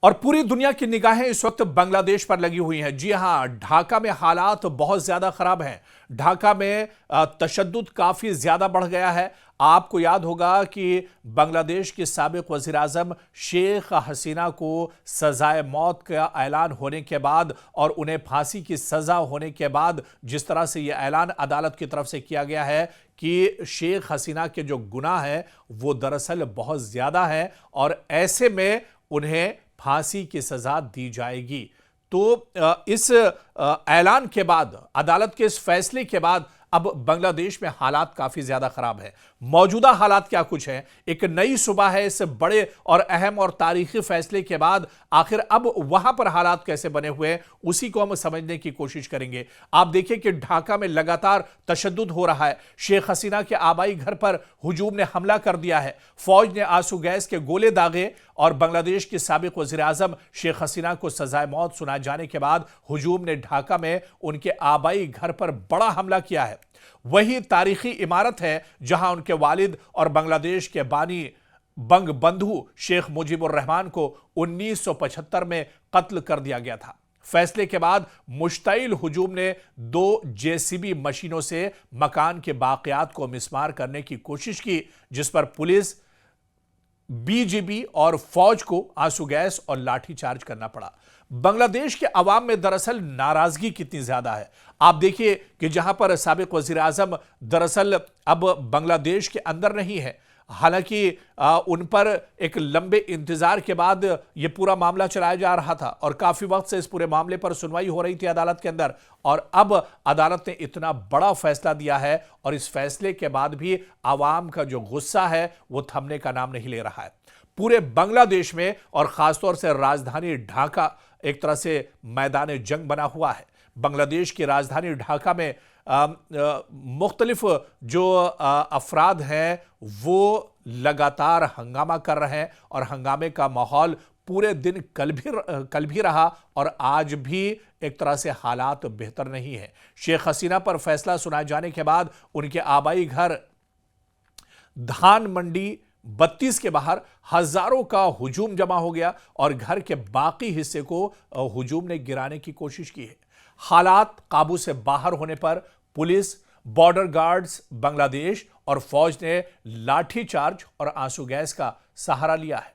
और पूरी दुनिया की निगाहें इस वक्त बांग्लादेश पर लगी हुई हैं। जी हां, ढाका में हालात बहुत ज्यादा खराब हैं। ढाका में तशद्दुद काफी ज्यादा बढ़ गया है। आपको याद होगा कि बांग्लादेश के साबिक वजीर आजम शेख हसीना को सजाए मौत का ऐलान होने के बाद और उन्हें फांसी की सजा होने के बाद जिस तरह से यह ऐलान अदालत की तरफ से किया गया है कि शेख हसीना के जो गुनाह है वो दरअसल बहुत ज्यादा है और ऐसे में उन्हें फांसी की सजा दी जाएगी। तो इस ऐलान के बाद, अदालत के इस फैसले के बाद अब बांग्लादेश में हालात काफी ज्यादा खराब है। मौजूदा हालात क्या कुछ है, एक नई सुबह है इस बड़े और अहम और तारीखी फैसले के बाद आखिर अब वहां पर हालात कैसे बने हुए हैं उसी को हम समझने की कोशिश करेंगे। आप देखिए कि ढाका में लगातार तशद्दुद हो रहा है। शेख हसीना के आबाई घर पर हुजूम ने हमला कर दिया है। फौज ने आंसू गैस के गोले दागे और बांग्लादेश के साबिक वजीर आजम शेख हसीना को सजाए मौत सुनाए जाने के बाद हुजूम ने ढाका में उनके आबाई घर पर बड़ा हमला किया है। वही तारीखी इमारत है जहां उनके वालिद और बांग्लादेश के बानी बंगबंधु शेख मुजीबुर रहमान को 1975 में कत्ल कर दिया गया था। फैसले के बाद मुश्तइल हुजूम ने 2 जेसीबी मशीनों से मकान के बाकियात को मिसमार करने की कोशिश की, जिस पर पुलिस, बीजीबी और फौज को आंसू गैस और लाठीचार्ज करना पड़ा। बांग्लादेश के अवाम में दरअसल नाराजगी कितनी ज्यादा है। आप देखिए कि जहां पर साबिक वजीर आजम दरअसल अब बांग्लादेश के अंदर नहीं है, हालांकि उन पर एक लंबे इंतजार के बाद यह पूरा मामला चलाया जा रहा था और काफी वक्त से इस पूरे मामले पर सुनवाई हो रही थी अदालत के अंदर, और अब अदालत ने इतना बड़ा फैसला दिया है और इस फैसले के बाद भी आवाम का जो गुस्सा है वो थमने का नाम नहीं ले रहा है। पूरे बांग्लादेश में और खासतौर से राजधानी ढाका एक तरह से मैदान जंग बना हुआ है। बांग्लादेश की राजधानी ढाका में मुख्तलिफ जो अफराद हैं वो लगातार हंगामा कर रहे हैं और हंगामे का माहौल पूरे दिन कल भी रहा और आज भी एक तरह से हालात बेहतर नहीं है। शेख हसीना पर फैसला सुनाए जाने के बाद उनके आबाई घर धान मंडी 32 के बाहर हजारों का हुजूम जमा हो गया और घर के बाकी हिस्से को हुजूम ने गिराने की कोशिश की है। हालात काबू से बाहर होने पर पुलिस, बॉर्डर गार्ड्स, बांग्लादेश और फौज ने लाठीचार्ज और आंसू गैस का सहारा लिया है।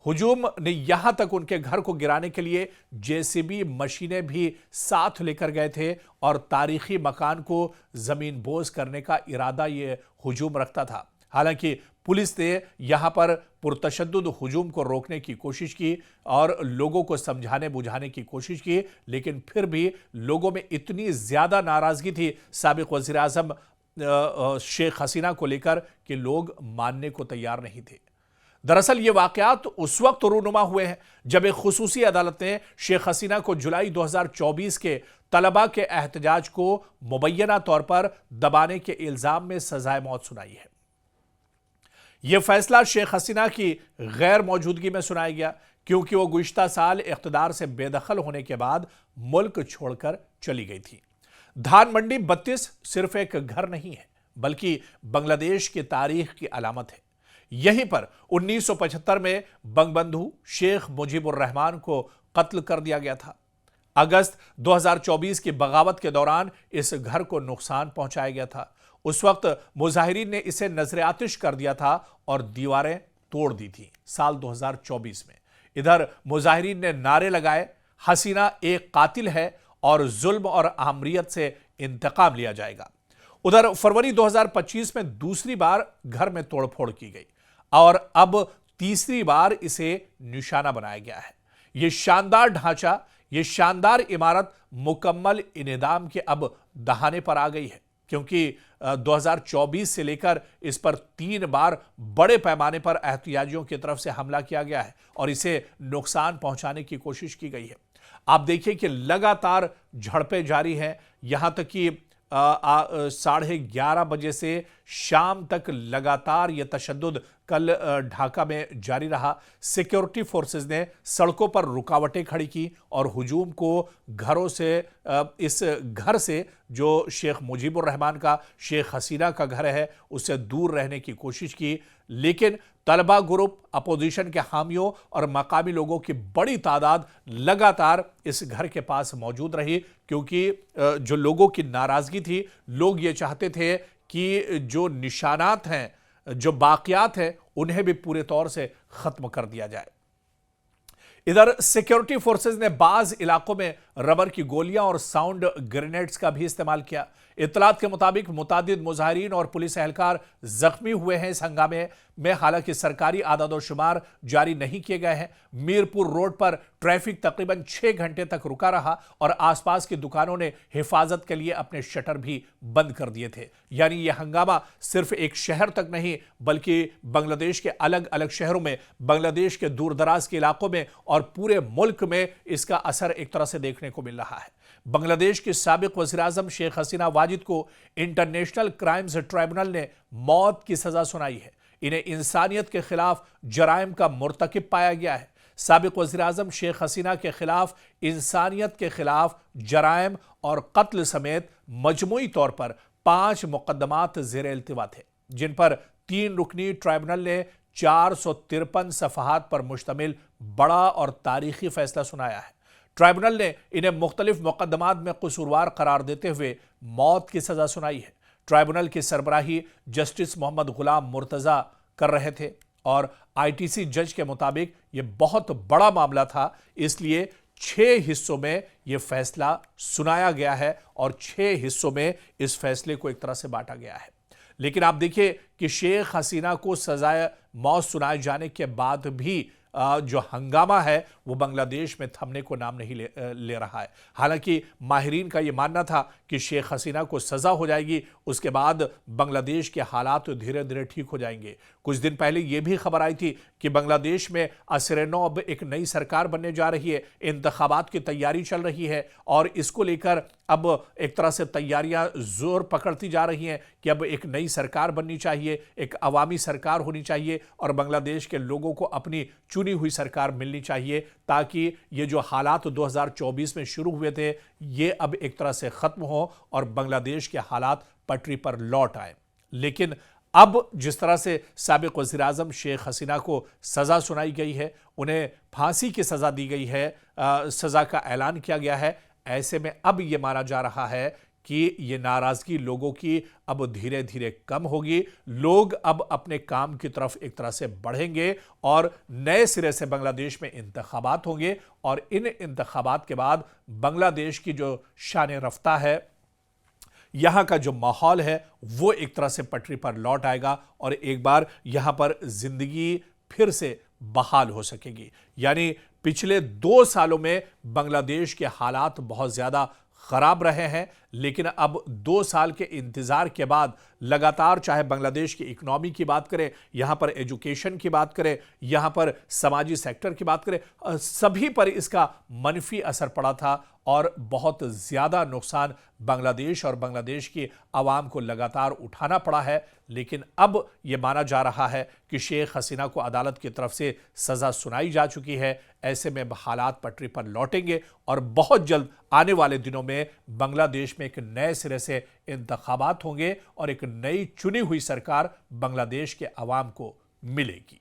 हुजूम ने यहां तक उनके घर को गिराने के लिए जेसीबी मशीनें भी साथ लेकर गए थे और तारीखी मकान को जमीन बोझ करने का इरादा यह हुजूम रखता था। हालांकि पुलिस ने यहां पर पुरतशद्दुद हुजूम को रोकने की कोशिश की और लोगों को समझाने बुझाने की कोशिश की, लेकिन फिर भी लोगों में इतनी ज्यादा नाराजगी थी साबिक वजीर आजम शेख हसीना को लेकर कि लोग मानने को तैयार नहीं थे। दरअसल ये वाकयात उस वक्त रूनुमा हुए हैं जब एक खुसूसी अदालत ने शेख हसीना को जुलाई 2024 के तलबा के एहतजाज को मुबैना तौर पर दबाने के इल्जाम में सजाए मौत सुनाई है। यह फैसला शेख हसीना की गैर मौजूदगी में सुनाया गया क्योंकि वो गुज़िश्ता साल इख्तिदार से बेदखल होने के बाद मुल्क छोड़कर चली गई थी। धान मंडी 32 सिर्फ एक घर नहीं है बल्कि बांग्लादेश की तारीख की अलामत है। यहीं पर 1975 में बंगबंधु शेख मुजीबुर रहमान को कत्ल कर दिया गया था। अगस्त 2024 की बगावत के दौरान इस घर को नुकसान पहुंचाया गया था। उस वक्त मुजाहिरीन ने इसे नजर आतिश कर दिया था और दीवारें तोड़ दी थी। साल 2024 में इधर मुजाहिरीन ने नारे लगाए, हसीना एक कातिल है और जुल्म और आमरियत से इंतकाम लिया जाएगा। उधर फरवरी 2025 में दूसरी बार घर में तोड़फोड़ की गई और अब तीसरी बार इसे निशाना बनाया गया है। यह शानदार ढांचा, यह शानदार इमारत मुकम्मल इनेदाम के अब दहाने पर आ गई है क्योंकि 2024 से लेकर इस पर 3 बार बड़े पैमाने पर एहतियाजियों की तरफ से हमला किया गया है और इसे नुकसान पहुंचाने की कोशिश की गई है। आप देखिए कि लगातार झड़पें जारी हैं, यहां तक कि 11:30 बजे से शाम तक लगातार यह तशद्दुद कल ढाका में जारी रहा। सिक्योरिटी फोर्सेस ने सड़कों पर रुकावटें खड़ी की और हुजूम को घरों से इस घर से जो शेख मुजीबुर रहमान का, शेख हसीना का घर है, उससे दूर रहने की कोशिश की। लेकिन तलबा ग्रुप, अपोजिशन के हामियों और मकामी लोगों की बड़ी तादाद लगातार इस घर के पास मौजूद रही, क्योंकि जो लोगों की नाराजगी थी, लोग ये चाहते थे कि जो निशानात हैं, जो बाकियात हैं, उन्हें भी पूरे तौर से खत्म कर दिया जाए। इधर सिक्योरिटी फोर्सेस ने बाज इलाकों में रबर की गोलियां और साउंड ग्रेनेड्स का भी इस्तेमाल किया। इत्तलात के मुताबिक मुतादिद मुजाहिरीन और पुलिस एहलकार जख्मी हुए हैं इस हंगामे में। हालांकि सरकारी आदादोशुमार जारी नहीं किए गए हैं। मीरपुर रोड पर ट्रैफिक तकरीबन 6 घंटे तक रुका रहा और आसपास की दुकानों ने हिफाजत के लिए अपने शटर भी बंद कर दिए थे। यानी यह हंगामा सिर्फ एक शहर तक नहीं, बल्कि बांग्लादेश के अलग अलग शहरों में, बांग्लादेश के दूर दराज के इलाकों में और पूरे मुल्क में इसका असर एक तरह से देखने को मिल रहा है। बांग्लादेश की साबिक वज़ीर-ए-आज़म शेख हसीना वाजिद को इंटरनेशनल क्राइम्स ट्राइब्यूनल ने मौत की सजा सुनाई है। इन्हें इंसानियत के खिलाफ जराइम का मुर्तकिब पाया गया है। साबिक वज़ीर-ए-आज़म शेख हसीना के खिलाफ इंसानियत के खिलाफ जराइम और कत्ल समेत मजमूई तौर पर 5 मुकदमात ज़ेर-ए-इल्तिवा थे, जिन पर 3 रुकनी ट्राइब्यूनल ने 453 सफ़हात पर मुश्तमिल बड़ा और तारीखी फैसला सुनाया है। ट्राइब्यूनल ने इन्हें मुख्तलिफ मुकदमात में कसूरवार करार देते हुए मौत की सजा सुनाई है। ट्राइब्यूनल की सरबराही जस्टिस मोहम्मद गुलाम मुर्तज़ा कर रहे थे और आईटीसी जज के मुताबिक यह बहुत बड़ा मामला था, इसलिए 6 हिस्सों में यह फैसला सुनाया गया है और 6 हिस्सों में इस फैसले को एक तरह से बांटा गया है। लेकिन आप देखिए कि शेख हसीना को सजाए मौत सुनाए जाने के बाद भी जो हंगामा है वो बांग्लादेश में थमने को नाम नहीं ले रहा है। हालांकि माहिरीन का ये मानना था कि शेख हसीना को सजा हो जाएगी, उसके बाद बांग्लादेश के हालात धीरे धीरे ठीक हो जाएंगे। कुछ दिन पहले ये भी खबर आई थी कि बांग्लादेश में असर-ए-नौ अब एक नई सरकार बनने जा रही है, इंतखाबात की तैयारी चल रही है और इसको लेकर अब एक तरह से तैयारियां जोर पकड़ती जा रही हैं कि अब एक नई सरकार बननी चाहिए, एक अवामी सरकार होनी चाहिए और बांग्लादेश के लोगों को अपनी चुनी हुई सरकार मिलनी चाहिए, ताकि ये जो हालात 2024 में शुरू हुए थे ये अब एक तरह से खत्म हो और बांग्लादेश के हालात पटरी पर लौट आए। लेकिन अब जिस तरह से साबिक वज़ीर-ए-आज़म शेख हसीना को सजा सुनाई गई है, उन्हें फांसी की सजा दी गई है, सजा का ऐलान किया गया है, ऐसे में अब यह माना जा रहा है कि ये नाराजगी लोगों की अब धीरे धीरे कम होगी। लोग अब अपने काम की तरफ एक तरह से बढ़ेंगे और नए सिरे से बांग्लादेश में इंतखाबात होंगे और इन इंतखाबात के बाद बांग्लादेश की जो शान रफ्ता है, यहां का जो माहौल है, वो एक तरह से पटरी पर लौट आएगा और एक बार यहां पर जिंदगी फिर से बहाल हो सकेगी। यानी पिछले 2 सालों में बांग्लादेश के हालात बहुत ज्यादा खराब रहे हैं, लेकिन अब 2 साल के इंतजार के बाद लगातार, चाहे बांग्लादेश की इकोनॉमी की बात करें, यहां पर एजुकेशन की बात करें, यहां पर समाजी सेक्टर की बात करें, सभी पर इसका मनफी असर पड़ा था और बहुत ज्यादा नुकसान बांग्लादेश और बांग्लादेश की आवाम को लगातार उठाना पड़ा है। लेकिन अब यह माना जा रहा है कि शेख हसीना को अदालत की तरफ से सजा सुनाई जा चुकी है। ऐसे में हालात पटरी पर लौटेंगे और बहुत जल्द आने वाले दिनों में बांग्लादेश में एक नए सिरे से इंतखाबात होंगे और एक नई चुनी हुई सरकार बांग्लादेश के अवाम को मिलेगी।